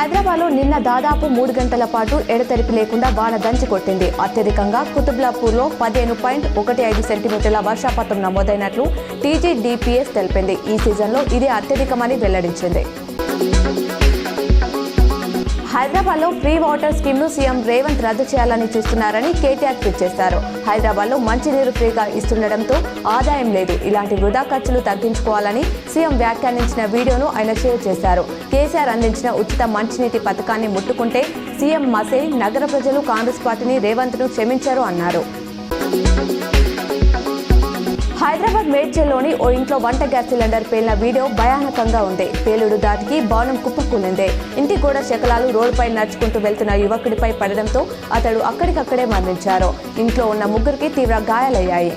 హైదరాబాద్లో నిన్న దాదాపు 3 గంటల పాటు ఎడతెరిపి లేకుండా వాన దంచి కొట్టింది. అత్యధికంగా కుతుబ్లాపూర్లో 15.15 సెంటీమీటర్ల వర్షపాతం నమోదైనట్లు టీజీడీపీఎస్ తెలిపింది. ఈ సీజన్లో ఇదే అత్యధికమని వెల్లడించింది. హైదరాబాద్లో ఫ్రీ వాటర్ స్కీమ్ను సీఎం రేవంత్ రద్దు చేయాలని చూస్తున్నారని కేటీఆర్ ట్వీట్ చేశారు. హైదరాబాద్లో మంచినీరు ఫ్రీగా ఇస్తుండటంతో ఆదాయం లేదు, ఇలాంటి వృధా ఖర్చులు తగ్గించుకోవాలని సీఎం వ్యాఖ్యానించిన వీడియోను ఆయన షేర్ చేశారు. కేసీఆర్ అందించిన ఉచిత మంచినీటి పథకాన్ని ముట్టుకుంటే సీఎం మసే నగర ప్రజలు కాంగ్రెస్ పార్టీని రేవంత్ను క్షమించారు అన్నారు. హైదరాబాద్ మేడ్చల్లోని ఓ ఇంట్లో వంట గ్యాస్ సిలిండర్ పేలిన వీడియో భయానకంగా ఉంది. పేలుడు దాటికి భవనం కుప్పకూలింది. ఇంటి గోడ శకలాలు రోడ్డుపై నడుచుకుంటూ వెళ్తున్న యువకుడిపై పడడంతో అతడు అక్కడికక్కడే మరణించారు. ఇంట్లో ఉన్న ముగ్గురికి తీవ్ర గాయాలయ్యాయి.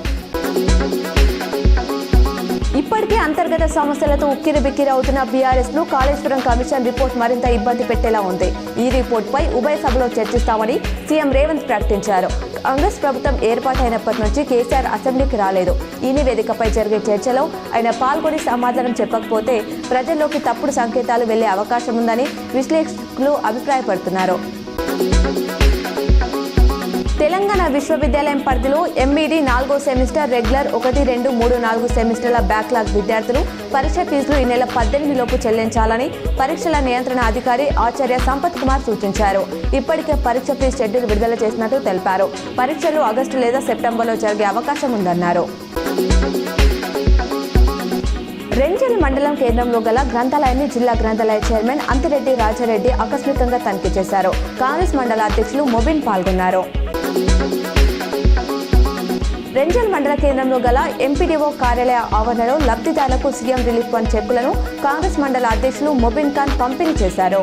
ఇప్పటికే అంతర్గత సమస్యలతో ఉక్కిరిబిక్కిరి అవుతున్న బీఆర్ఎస్ ను కాళేశ్వరం కమిషన్ రిపోర్ట్ మరింత ఇబ్బంది పెట్టేలా ఉంది. ఈ రిపోర్టుపై ఉభయ సభలో చర్చిస్తామని సీఎం రేవంత్ ప్రకటించారు. కాంగ్రెస్ ప్రభుత్వం ఏర్పాటైనప్పటి నుంచి కేసీఆర్ అసెంబ్లీకి రాలేదు. ఈ నివేదికపై జరిగే చర్చలో ఆయన పాల్గొని సమాధానం చెప్పకపోతే ప్రజల్లోకి తప్పుడు సంకేతాలు వెళ్లే అవకాశం ఉందని విశ్లేషకులు అభిప్రాయపడుతున్నారు. తెలంగాణ విశ్వవిద్యాలయం పరిధిలో ఎంఈడీ 4వ సెమిస్టర్ రెగ్యులర్ 1, 2, 3, 4 సెమిస్టర్ల బ్యాక్లాగ్ విద్యార్థులు పరీక్ష ఫీజులు ఈ నెల 18 లోపు చెల్లించాలని పరీక్షల నియంత్రణ అధికారి ఆచార్య సంపత్ కుమార్ సూచించారు. ఇప్పటికే పరీక్ష ఫీజు షెడ్యూల్ విడుదల చేసినట్టు తెలిపారు. పరీక్షలు ఆగస్టు లేదా సెప్టెంబర్లో జరిగే అవకాశం ఉందన్నారు. రెంజల్ మండలం కేంద్రంలో గల గ్రంథాలయాన్ని జిల్లా గ్రంథాలయ చైర్మన్ అంతిరెడ్డి రాజారెడ్డి ఆకస్మికంగా తనిఖీ చేశారు. కాంగ్రెస్ మండల అధ్యక్షులు మొబిన్ పాల్గొన్నారు. రెంజల్ మండల కేంద్రంలో గల ఎంపీడీఓ కార్యాలయ ఆవరణలో లబ్ధిదారులకు సీఎం రిలీఫ్ ఫండ్ చెక్కులను కాంగ్రెస్ మండల అధ్యక్షులు మొబిన్ ఖాన్ పంపిణీ చేశారు.